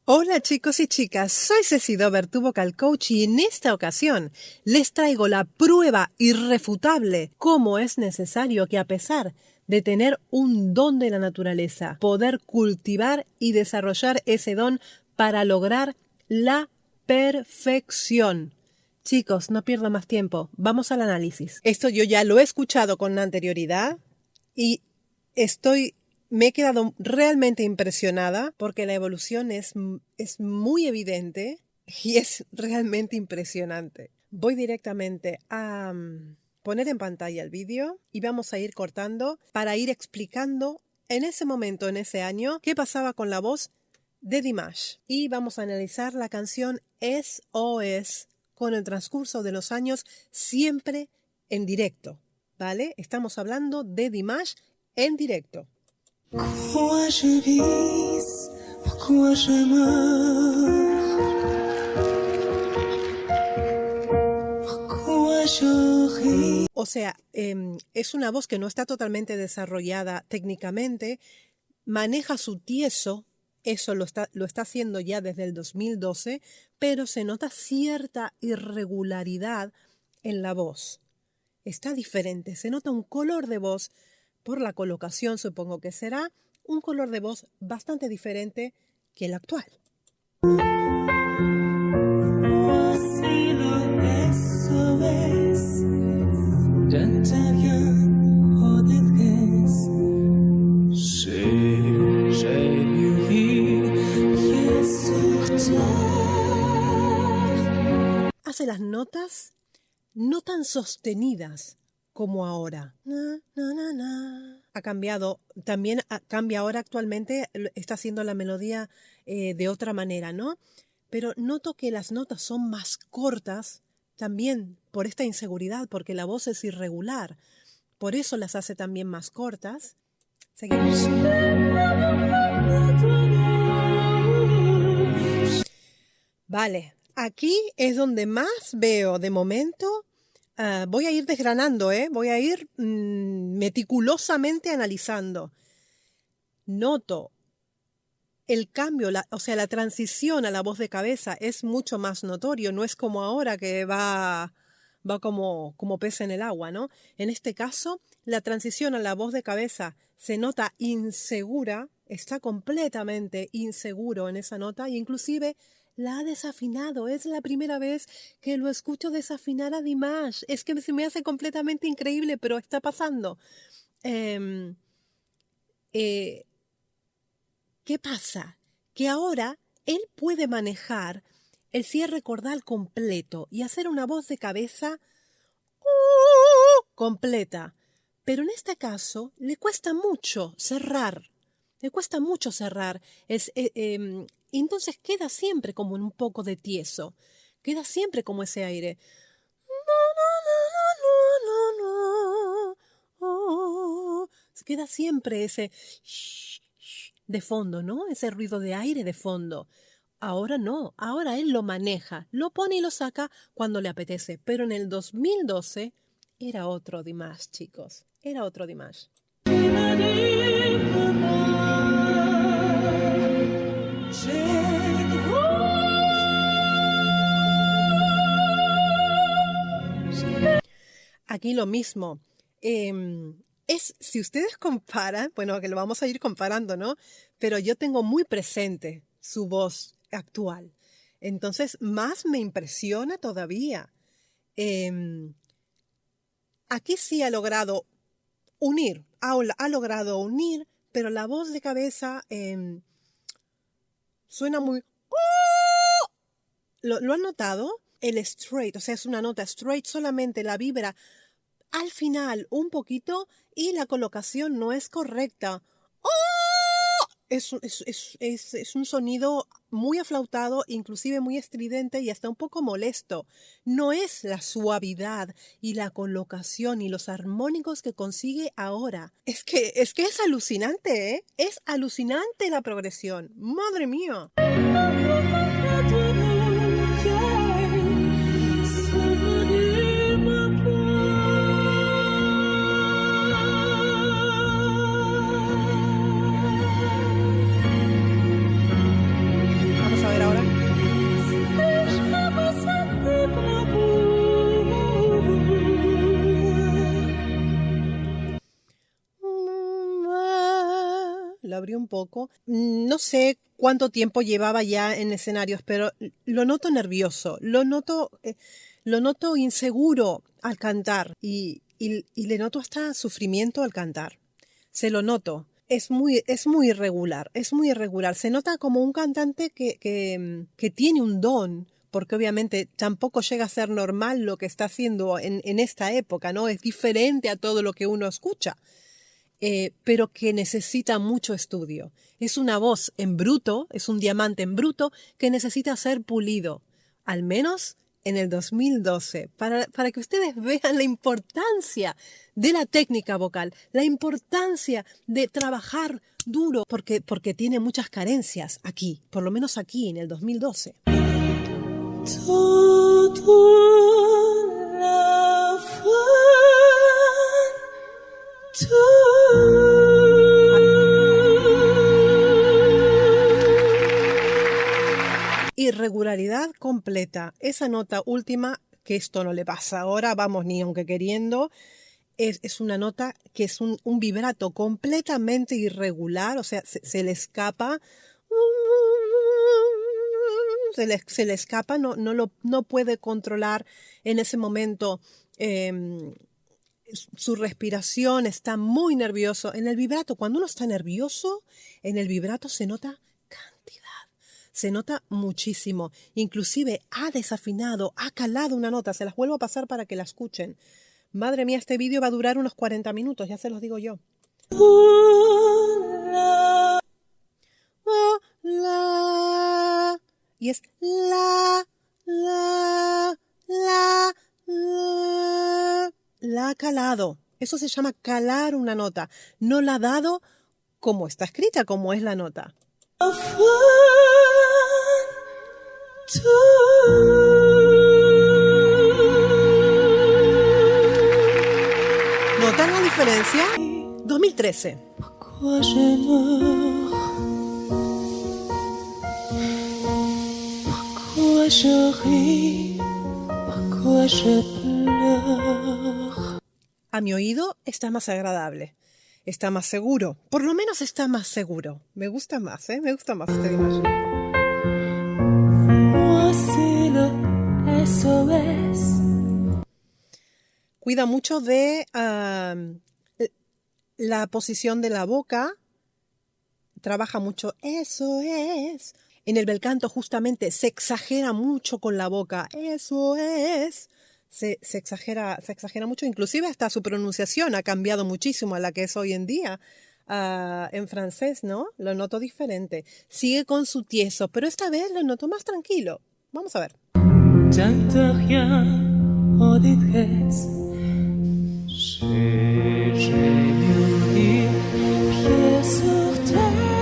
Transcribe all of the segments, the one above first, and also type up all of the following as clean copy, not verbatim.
Hola chicos y chicas, soy Ceci Dover, tu vocal coach, y en esta ocasión les traigo la prueba irrefutable cómo es necesario que, a pesar de tener un don de la naturaleza, poder cultivar y desarrollar ese don para lograr la perfección. Chicos, no pierdo más tiempo, vamos al análisis. Esto yo ya lo he escuchado con anterioridad y me he quedado realmente impresionada porque la evolución es muy evidente y es realmente impresionante. Voy directamente a poner en pantalla el vídeo y vamos a ir cortando para ir explicando en ese momento, en ese año, qué pasaba con la voz de Dimash. Y vamos a analizar la canción SOS con el transcurso de los años, siempre en directo, ¿vale? Estamos hablando de Dimash en directo. Pourquoi je vis, pourquoi je meurs, pourquoi je ris. O sea, es una voz que no está totalmente desarrollada técnicamente, maneja su tieso, eso lo está haciendo ya desde el 2012, pero se nota cierta irregularidad en la voz. Está diferente, se nota un color de voz. Por la colocación supongo que será un color de voz bastante diferente que el actual. Voici le SOS d'un terrien en détresse. J'ai lu pieds sur terre. Hace las notas no tan sostenidas como ahora. Na, na, na, na. Ha cambiado, también cambia ahora actualmente, está haciendo la melodía de otra manera, ¿no? Pero noto que las notas son más cortas también por esta inseguridad, porque la voz es irregular. Por eso las hace también más cortas. Seguimos. Vale, aquí es donde más veo de momento. Voy a ir desgranando, voy a ir meticulosamente analizando. Noto el cambio, la transición a la voz de cabeza es mucho más notorio, no es como ahora que va como pez en el agua, ¿no? En este caso, la transición a la voz de cabeza se nota insegura, está completamente inseguro en esa nota, e inclusive la ha desafinado. Es la primera vez que lo escucho desafinar a Dimash. Es que se me hace completamente increíble, pero está pasando. ¿Qué pasa? Que ahora él puede manejar el cierre cordal completo y hacer una voz de cabeza completa. Pero en este caso le cuesta mucho cerrar. Y entonces queda siempre como un poco de tieso. Queda siempre como ese aire. Queda siempre ese de fondo, ¿no? Ese ruido de aire de fondo. Ahora no, ahora él lo maneja, lo pone y lo saca cuando le apetece. Pero en el 2012 era otro Dimash, chicos. Era otro Dimash. Aquí lo mismo. Si ustedes comparan, bueno, que lo vamos a ir comparando, ¿no? Pero yo tengo muy presente su voz actual. Entonces, más me impresiona todavía. Aquí sí ha logrado unir, pero la voz de cabeza suena muy... ¿Lo han notado? El straight, o sea, es una nota straight, solamente la vibra al final un poquito y la colocación no es correcta. Es un sonido muy aflautado, inclusive muy estridente y hasta un poco molesto. No es la suavidad y la colocación y los armónicos que consigue ahora. Es que es alucinante, ¿eh? Es alucinante la progresión. ¡Madre mía! cambie un poco. No sé cuánto tiempo llevaba ya en escenarios, pero lo noto nervioso, lo noto inseguro al cantar y le noto hasta sufrimiento al cantar. Se lo noto. Es muy irregular, es muy irregular. Se nota como un cantante que tiene un don, porque obviamente tampoco llega a ser normal lo que está haciendo en esta época, ¿no? Es diferente a todo lo que uno escucha, pero que necesita mucho estudio. Es una voz en bruto, es un diamante en bruto que necesita ser pulido, al menos en el 2012, para que ustedes vean la importancia de la técnica vocal, la importancia de trabajar duro, porque tiene muchas carencias aquí, por lo menos aquí en el 2012. Toute la Irregularidad completa. Esa nota última, que esto no le pasa ahora, vamos, ni aunque queriendo, es una nota que es un vibrato completamente irregular, o sea, se le escapa, se le escapa, no puede controlar en ese momento su respiración, está muy nervioso. En el vibrato, cuando uno está nervioso, en el vibrato se nota cantidad, se nota muchísimo. Inclusive ha desafinado, ha calado una nota, se las vuelvo a pasar para que la escuchen. Madre mía, este vídeo va a durar unos 40 minutos, ya se los digo yo. Y es la ha calado. Eso se llama calar una nota. No la ha dado como está escrita, como es la nota. ¿Notan la diferencia? 2013. Pourquoi je meurs? Pourquoi je ris? Pourquoi je pleure? A mi oído está más agradable, está más seguro, por lo menos está más seguro. Me gusta más, me gusta más este image. Voici le SOS. Cuida mucho de la posición de la boca, trabaja mucho, eso es. En el bel canto justamente se exagera mucho con la boca, eso es. Se exagera mucho, inclusive hasta su pronunciación ha cambiado muchísimo a la que es hoy en día en francés, ¿no? Lo noto diferente. Sigue con su tieso, pero esta vez lo noto más tranquilo. Vamos a ver. J'entends rien en détresse. J'ai mis pieds sur terre.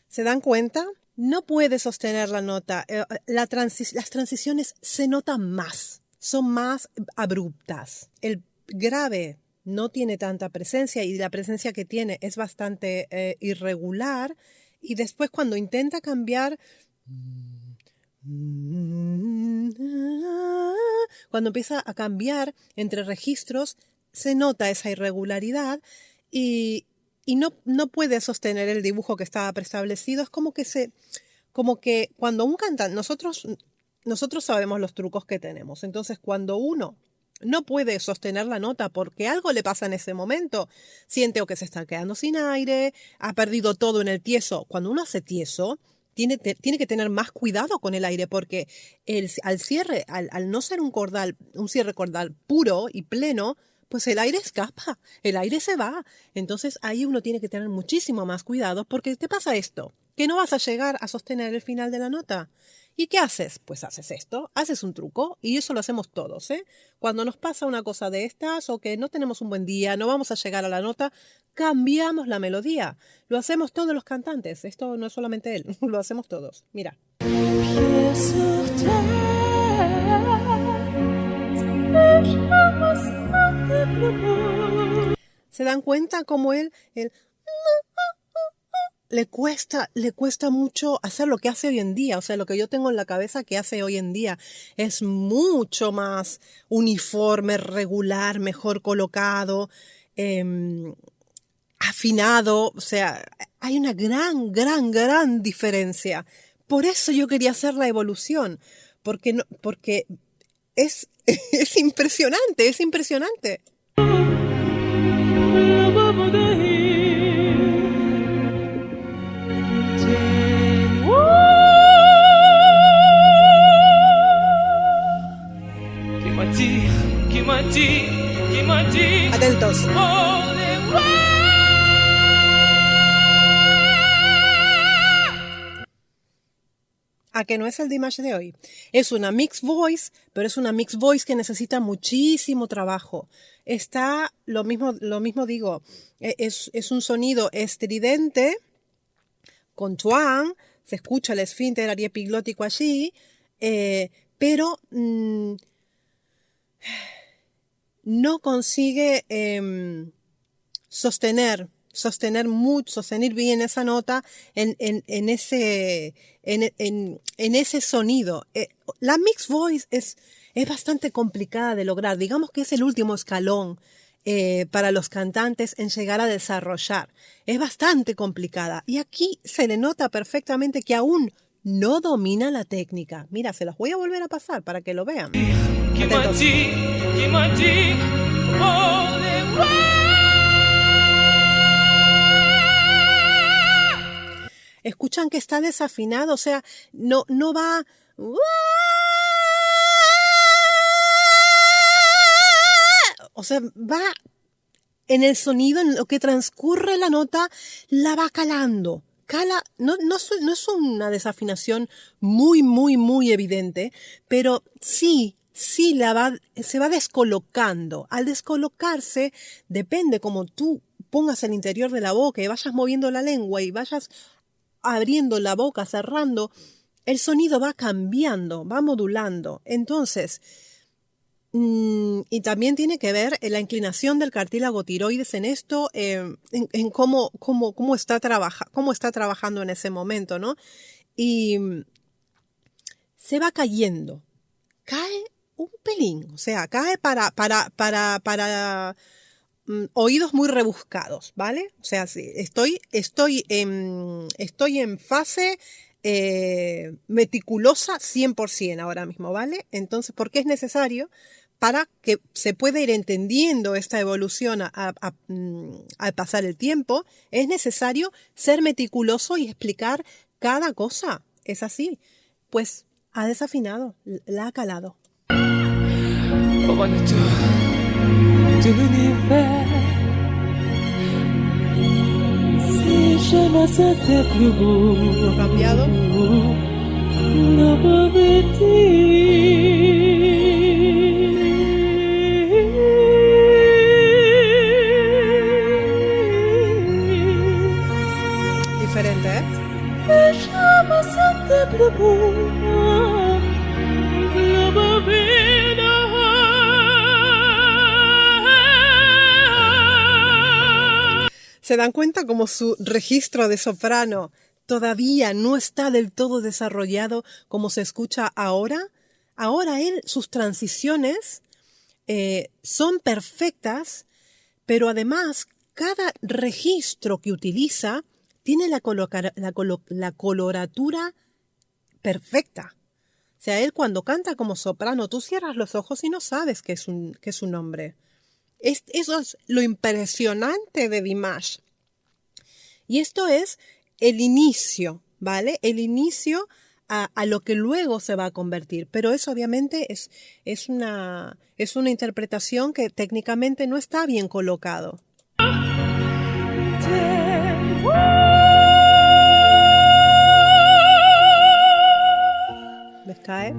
¿Se dan cuenta? No puede sostener la nota. Las transiciones se notan más, son más abruptas. El grave no tiene tanta presencia y la presencia que tiene es bastante irregular. Y después cuando intenta cambiar, cuando empieza a cambiar entre registros, se nota esa irregularidad y no puede sostener el dibujo que estaba preestablecido. Es como que cuando un cantante, nosotros sabemos los trucos que tenemos. Entonces, cuando uno no puede sostener la nota porque algo le pasa en ese momento, siente o que se está quedando sin aire, ha perdido todo en el tieso. Cuando uno hace tieso, tiene que tener más cuidado con el aire porque al no ser un cierre cordal puro y pleno, pues el aire escapa, el aire se va. Entonces ahí uno tiene que tener muchísimo más cuidado porque te pasa esto, que no vas a llegar a sostener el final de la nota. ¿Y qué haces? Pues haces esto, haces un truco y eso lo hacemos todos, ¿eh? Cuando nos pasa una cosa de estas o que no tenemos un buen día, no vamos a llegar a la nota, cambiamos la melodía. Lo hacemos todos los cantantes, esto no es solamente él, lo hacemos todos. Mira. Pieds sur terre. ¿Se dan cuenta cómo él le cuesta mucho hacer lo que hace hoy en día? O sea, lo que yo tengo en la cabeza que hace hoy en día es mucho más uniforme, regular, mejor colocado. afinado, o sea, hay una gran diferencia. Por eso yo quería hacer la evolución, porque es impresionante, es impresionante. Atentos. A que no es el Dimash de hoy. Es una mixed voice, pero es una mixed voice que necesita muchísimo trabajo. Está, lo mismo digo, es un sonido estridente, con twang, se escucha el esfínter ariepiglótico allí, pero no consigue sostener bien esa nota en ese sonido. La mixed voice es bastante complicada de lograr. Digamos que es el último escalón para los cantantes en llegar a desarrollar. Es bastante complicada. Y aquí se le nota perfectamente que aún no domina la técnica. Mira, se los voy a volver a pasar para que lo vean. Atentos. Escuchan que está desafinado, o sea, no va... O sea, va en el sonido, en lo que transcurre la nota, la va calando. No es una desafinación muy evidente, pero sí se va descolocando. Al descolocarse, depende como tú pongas el interior de la boca y vayas moviendo la lengua y vayas abriendo la boca, cerrando, el sonido va cambiando, va modulando. Entonces, y también tiene que ver la inclinación del cartílago tiroides en esto, en cómo está trabajando en ese momento, ¿no? Y se va cayendo, cae un pelín, o sea, cae para oídos muy rebuscados, ¿vale? O sea, sí, estoy en fase meticulosa 100% ahora mismo, ¿vale? Entonces, ¿por qué es necesario? Para que se pueda ir entendiendo esta evolución al pasar el tiempo, es necesario ser meticuloso y explicar cada cosa. ¿Es así? Pues ha desafinado, la ha calado. ¿Lo cambiado? Diferente, ¿eh? ¿Se dan cuenta como su registro de soprano todavía no está del todo desarrollado como se escucha ahora? Ahora sus transiciones son perfectas, pero además cada registro que utiliza tiene la coloratura perfecta. O sea, él cuando canta como soprano, tú cierras los ojos y no sabes que es un hombre. Eso es lo impresionante de Dimash. Y esto es el inicio, ¿vale? El inicio a lo que luego se va a convertir. Pero eso obviamente es una interpretación que técnicamente no está bien colocado. ¿Les cae?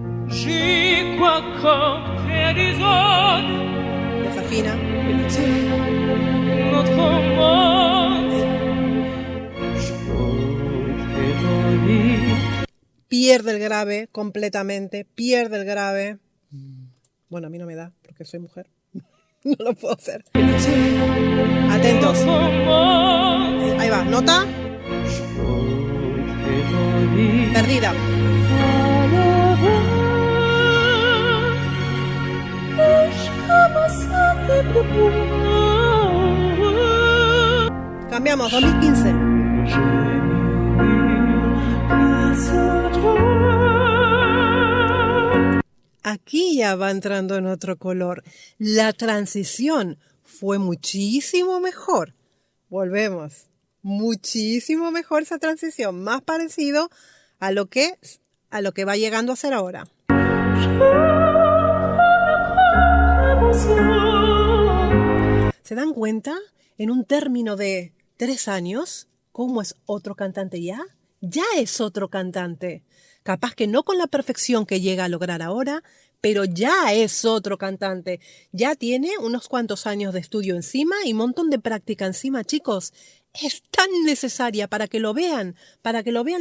Desafina. Pierde el grave completamente, pierde el grave. Bueno, a mí no me da, porque soy mujer. No lo puedo hacer. Atentos. Ahí va, nota. Perdida. cambiamos, 2015. J'ai mûri sur toi. Aquí ya va entrando en otro color. La transición fue muchísimo mejor. Volvemos. Muchísimo mejor esa transición. Más parecido a lo que va llegando a ser ahora. ¿Se dan cuenta? En un término de 3 años, ¿cómo es otro cantante ya? Ya es otro cantante. Capaz que no con la perfección que llega a lograr ahora, pero ya es otro cantante. Ya tiene unos cuantos años de estudio encima y un montón de práctica encima, chicos. Es tan necesaria para que lo vean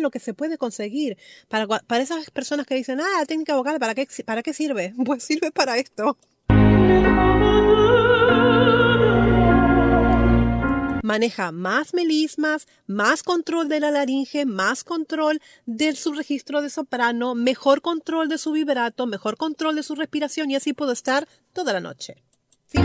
lo que se puede conseguir. Para esas personas que dicen, la técnica vocal, ¿para qué sirve? Pues sirve para esto. Maneja más melismas, más control de la laringe, más control de su registro de soprano, mejor control de su vibrato, mejor control de su respiración y así puedo estar toda la noche. ¿Sí?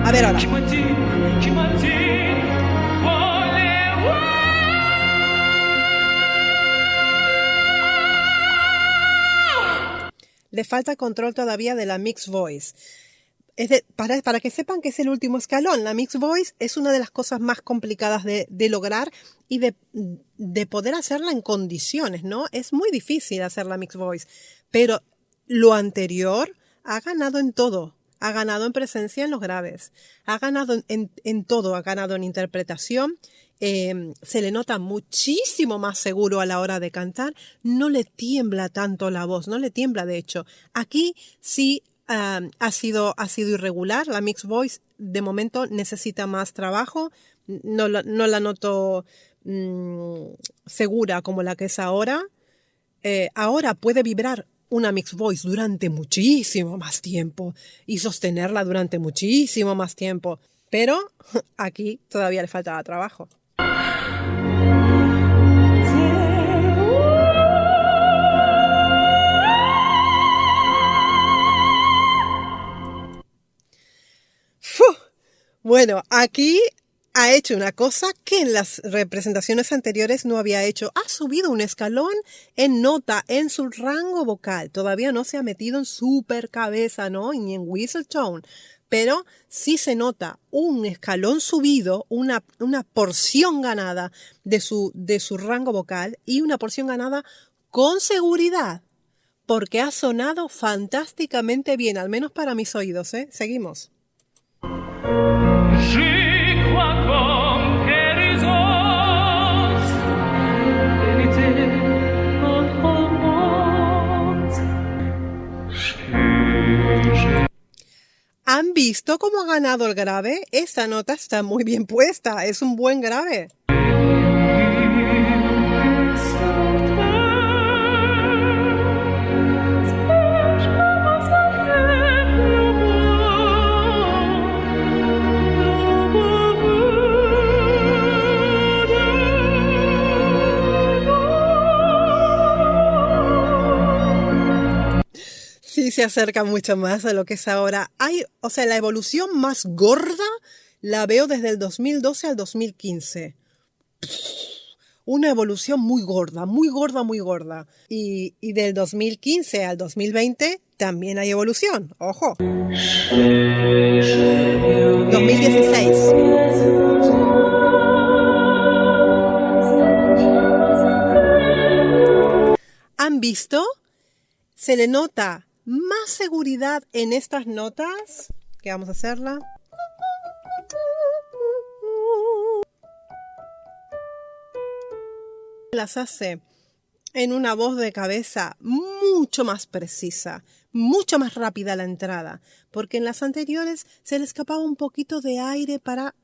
A ver ahora. Le falta control todavía de la mixed voice. Para que sepan que es el último escalón, la mixed voice es una de las cosas más complicadas de lograr y de poder hacerla en condiciones, ¿no? Es muy difícil hacer la mixed voice, pero lo anterior ha ganado en todo. Ha ganado en presencia en los graves, ha ganado en todo, ha ganado en interpretación, se le nota muchísimo más seguro a la hora de cantar, no le tiembla tanto la voz, no le tiembla de hecho. Aquí sí ha sido irregular, la mixed voice de momento necesita más trabajo, no la noto segura como la que es ahora. Ahora puede vibrar una mixed voice durante muchísimo más tiempo y sostenerla durante muchísimo más tiempo. Pero aquí todavía le falta trabajo. Bueno, aquí ha hecho una cosa que en las representaciones anteriores no había hecho. Ha subido un escalón en nota, en su rango vocal. Todavía no se ha metido en super cabeza, ¿no? Ni en whistle tone. Pero sí se nota un escalón subido, una porción ganada de su rango vocal y una porción ganada con seguridad. Porque ha sonado fantásticamente bien, al menos para mis oídos, ¿eh? Seguimos. ¿Han visto cómo ha ganado el grave? Esta nota está muy bien puesta, es un buen grave. Sí, se acerca mucho más a lo que es ahora. La evolución más gorda la veo desde el 2012 al 2015. Una evolución muy gorda, muy gorda, muy gorda. Y del 2015 al 2020 también hay evolución. ¡Ojo! 2016. ¿Han visto? Se le nota más seguridad en estas notas, que vamos a hacerla. Las hace en una voz de cabeza mucho más precisa, mucho más rápida la entrada, porque en las anteriores se le escapaba un poquito de aire para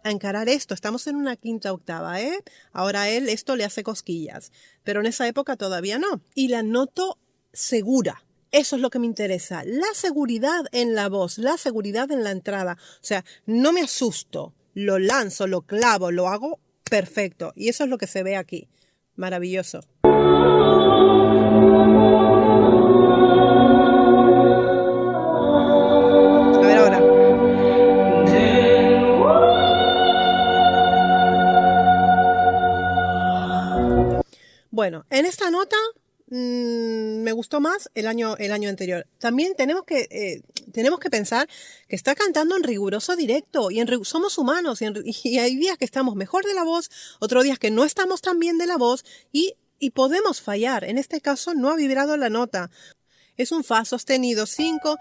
encarar esto. Estamos en una quinta octava, ¿eh? Ahora esto le hace cosquillas, pero en esa época todavía no. Y la noto segura. Eso es lo que me interesa. La seguridad en la voz, la seguridad en la entrada. O sea, no me asusto. Lo lanzo, lo clavo, lo hago perfecto. Y eso es lo que se ve aquí. Maravilloso. en esta nota me gustó más el año anterior. También tenemos que pensar que está cantando en riguroso directo y somos humanos y hay días que estamos mejor de la voz, otros días que no estamos tan bien de la voz y podemos fallar. En este caso no ha vibrado la nota. Es un fa sostenido 5.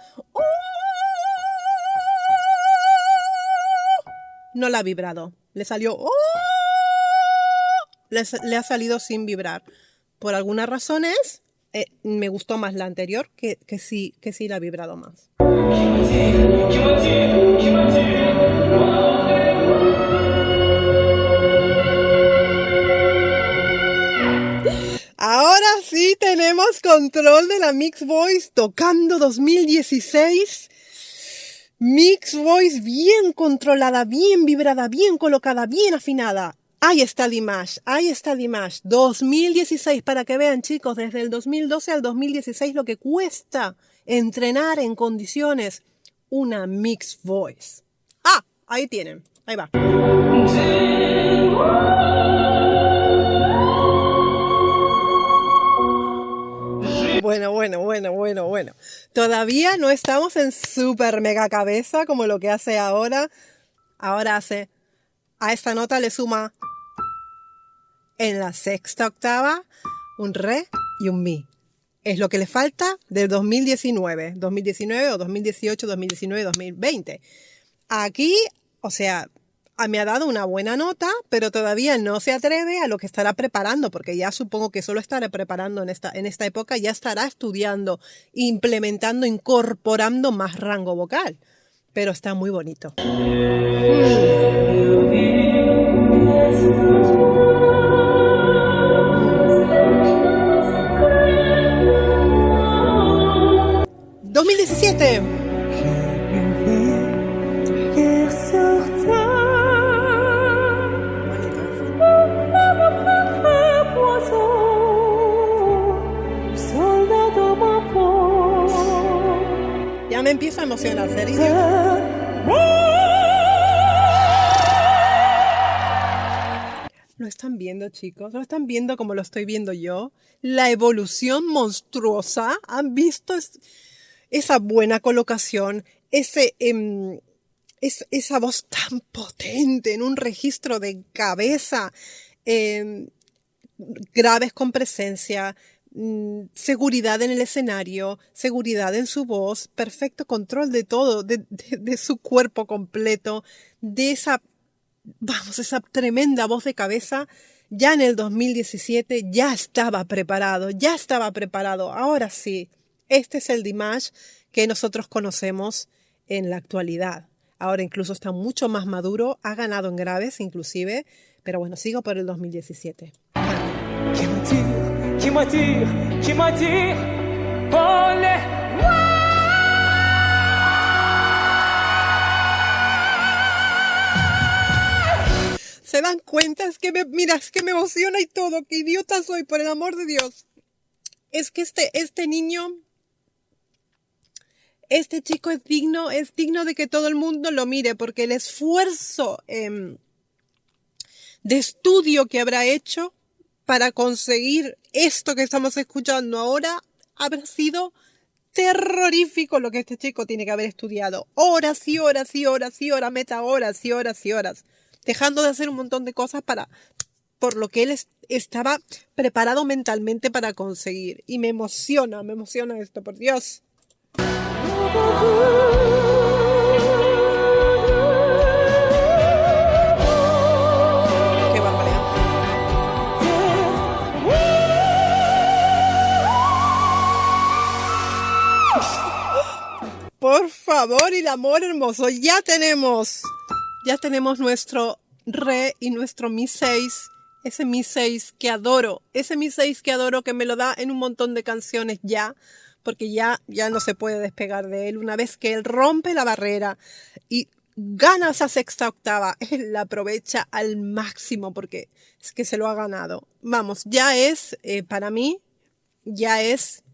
No la ha vibrado. Le salió... Le ha salido sin vibrar. Por algunas razones, me gustó más la anterior que sí la ha vibrado más. Ahora sí tenemos control de la Mix Voice tocando 2016. Mix Voice bien controlada, bien vibrada, bien colocada, bien afinada. Ahí está Dimash. 2016, para que vean, chicos, desde el 2012 al 2016 lo que cuesta entrenar en condiciones una Mix Voice. Ah, ahí tienen. Ahí va. Bueno. Todavía no estamos en super mega cabeza como lo que hace ahora. Ahora hace... A esta nota le suma en la sexta octava un re y un mi. Es lo que le falta del 2019 o 2018, 2019, 2020. Aquí, o sea, me ha dado una buena nota, pero todavía no se atreve a lo que estará preparando, porque ya supongo que solo estará preparando en esta época, ya estará estudiando, implementando, incorporando más rango vocal. Pero está muy bonito. ¡2017! Ya me empiezo a emocionar, ¿serio? ¿Lo están viendo, chicos? ¿Lo están viendo como lo estoy viendo yo? La evolución monstruosa. ¿Han visto esa buena colocación? Esa voz tan potente en un registro de cabeza. Graves con presencia. Seguridad en el escenario. Seguridad en su voz. Perfecto control de todo. De su cuerpo completo. De esa tremenda voz de cabeza. Ya en el 2017 ya estaba preparado. Ahora sí, este es el Dimash que nosotros conocemos en la actualidad. Ahora incluso está mucho más maduro, ha ganado en graves inclusive, pero bueno, sigo por el 2017. ¿Se dan cuenta? Es que me emociona y todo. ¡Qué idiota soy, por el amor de Dios! Es que este niño, este chico es digno de que todo el mundo lo mire, porque el esfuerzo de estudio que habrá hecho para conseguir esto que estamos escuchando ahora habrá sido terrorífico. Lo que este chico tiene que haber estudiado. Horas y horas, meta horas y horas. Dejando de hacer un montón de cosas por lo que él estaba preparado mentalmente para conseguir. Y me emociona esto, por Dios. Qué barbaridad. Por favor, y el amor hermoso, ya tenemos nuestro re y nuestro mi 6, ese mi 6 que adoro, que me lo da en un montón de canciones ya, porque ya no se puede despegar de él. Una vez que él rompe la barrera y gana esa sexta octava, él la aprovecha al máximo porque es que se lo ha ganado. Vamos, ya es, para mí, ya es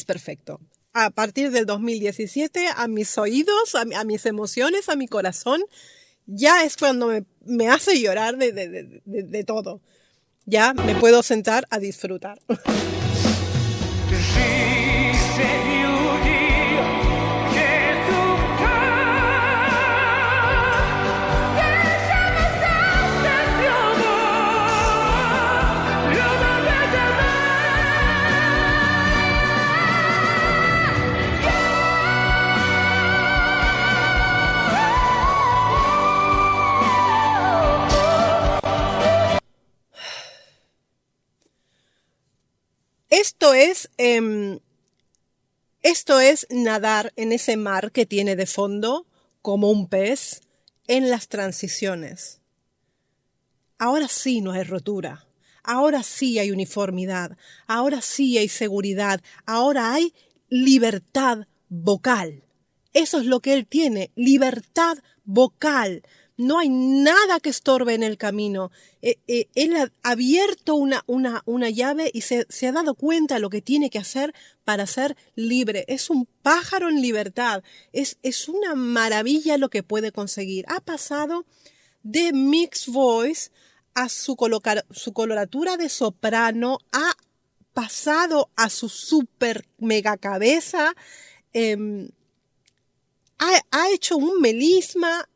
perfecto. A partir del 2017, a mis oídos, a mis emociones, a mi corazón, ya es cuando me hace llorar de todo. ya me puedo sentar a disfrutar. Esto es nadar en ese mar que tiene de fondo como un pez en las transiciones. Ahora sí no hay rotura, ahora sí hay uniformidad, ahora sí hay seguridad, ahora hay libertad vocal. Eso es lo que él tiene, libertad vocal. No hay nada que estorbe en el camino. Él ha abierto una llave y se ha dado cuenta de lo que tiene que hacer para ser libre. Es un pájaro en libertad. Es una maravilla lo que puede conseguir. Ha pasado de mixed voice a su coloratura de soprano, ha pasado a su super mega cabeza, ha hecho un melisma.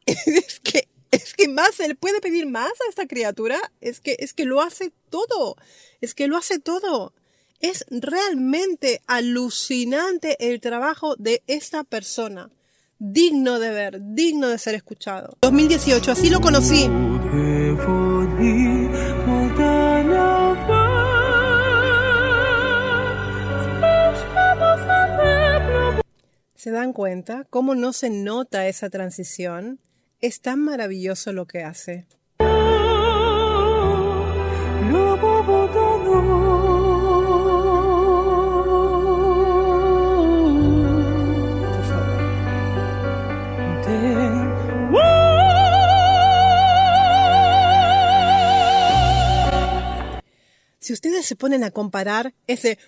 Es que más, ¿se le puede pedir más a esta criatura? Es que lo hace todo. Es realmente alucinante el trabajo de esta persona. Digno de ver, digno de ser escuchado. 2018, así lo conocí. ¿Se dan cuenta cómo no se nota esa transición? Es tan maravilloso lo que hace. Por favor. Si ustedes se ponen a comparar ese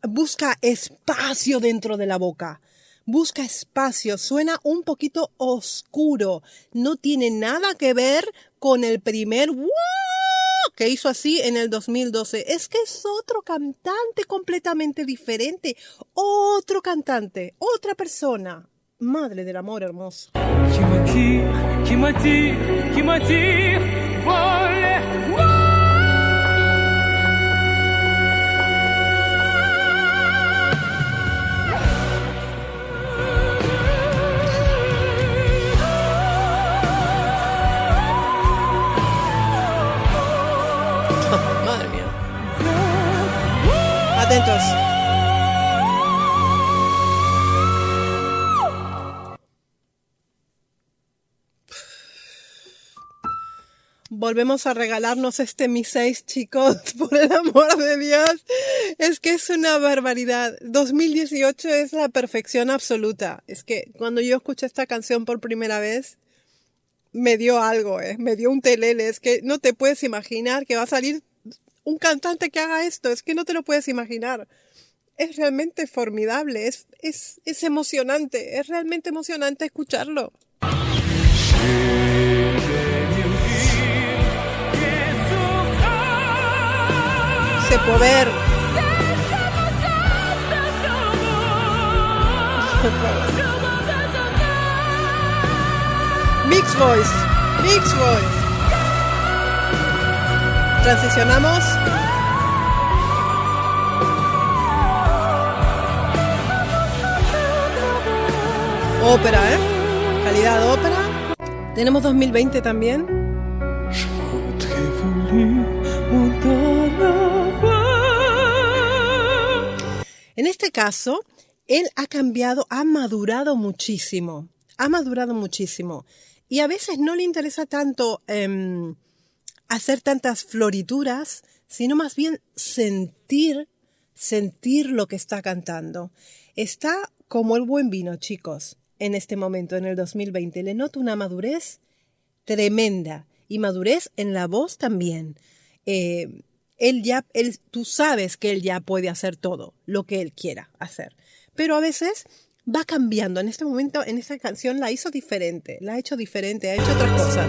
busca espacio dentro de la boca. Busca espacio, suena un poquito oscuro. No tiene nada que ver con el primer que hizo así en el 2012. Es que es otro cantante completamente diferente. Otro cantante, otra persona. Madre del amor hermoso. Madre mía. Atentos. Volvemos a regalarnos este Mi 6, chicos, por el amor de Dios. Es que es una barbaridad. 2018 es la perfección absoluta. Es que cuando yo escuché esta canción por primera vez, me dio algo, me dio un telele. Es que no te puedes imaginar que va a salir un cantante que haga esto. Es que no te lo puedes imaginar. Es realmente formidable, es emocionante, es realmente emocionante escucharlo. Ese poder. Mixed voice. Transicionamos. Ópera, calidad ópera. Tenemos 2020 también. En este caso, él ha cambiado, ha madurado muchísimo. Y a veces no le interesa tanto hacer tantas florituras, sino más bien sentir lo que está cantando. Está como el buen vino, chicos, en este momento, en el 2020. Le noto una madurez tremenda y madurez en la voz también. Tú sabes que él ya puede hacer todo lo que él quiera hacer. Pero a veces va cambiando. En este momento, en esta canción la hizo diferente, la ha hecho diferente, ha hecho otras cosas.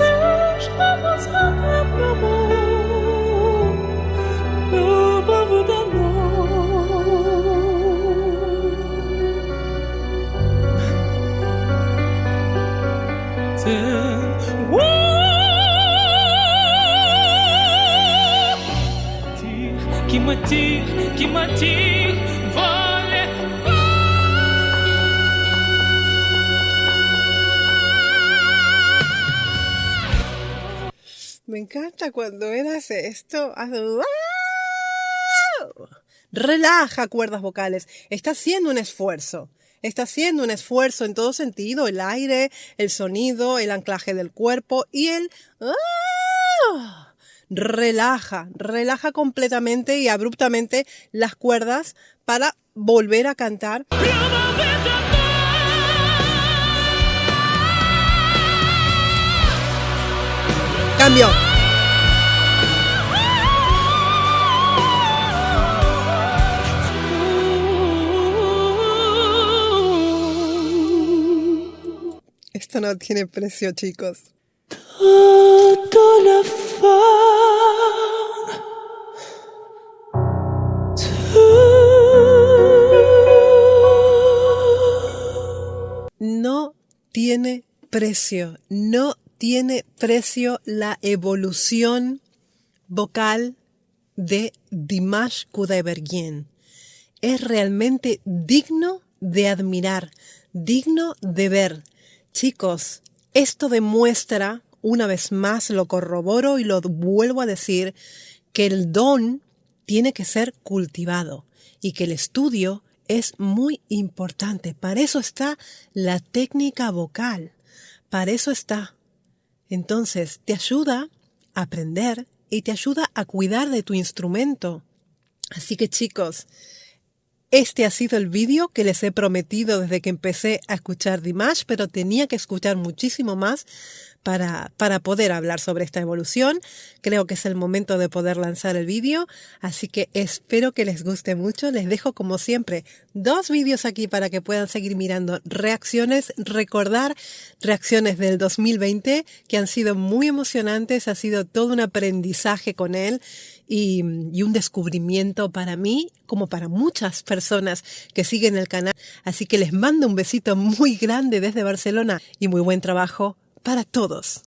qui m'attire, voler. Me encanta cuando él hace esto. Relaja cuerdas vocales. Está haciendo un esfuerzo. Está haciendo un esfuerzo en todo sentido. El aire, el sonido, el anclaje del cuerpo y el... Relaja completamente y abruptamente las cuerdas para volver a cantar. Cambio. Esto no tiene precio, chicos. Toute la femme, no tiene precio, no tiene precio la evolución vocal de Dimash Kudaibergen. Es realmente digno de admirar, digno de ver. Chicos, esto demuestra, una vez más lo corroboro y lo vuelvo a decir, que el don tiene que ser cultivado y que el estudio es muy importante. Para eso está la técnica vocal, para eso está. Entonces, te ayuda a aprender y te ayuda a cuidar de tu instrumento. Así que chicos, este ha sido el vídeo que les he prometido desde que empecé a escuchar Dimash, pero tenía que escuchar muchísimo más para poder hablar sobre esta evolución. Creo que es el momento de poder lanzar el vídeo, así que espero que les guste mucho. Les dejo como siempre 2 vídeos aquí para que puedan seguir mirando reacciones, recordar reacciones del 2020 que han sido muy emocionantes, ha sido todo un aprendizaje con él y un descubrimiento para mí, como para muchas personas que siguen el canal. Así que les mando un besito muy grande desde Barcelona y muy buen trabajo para todos.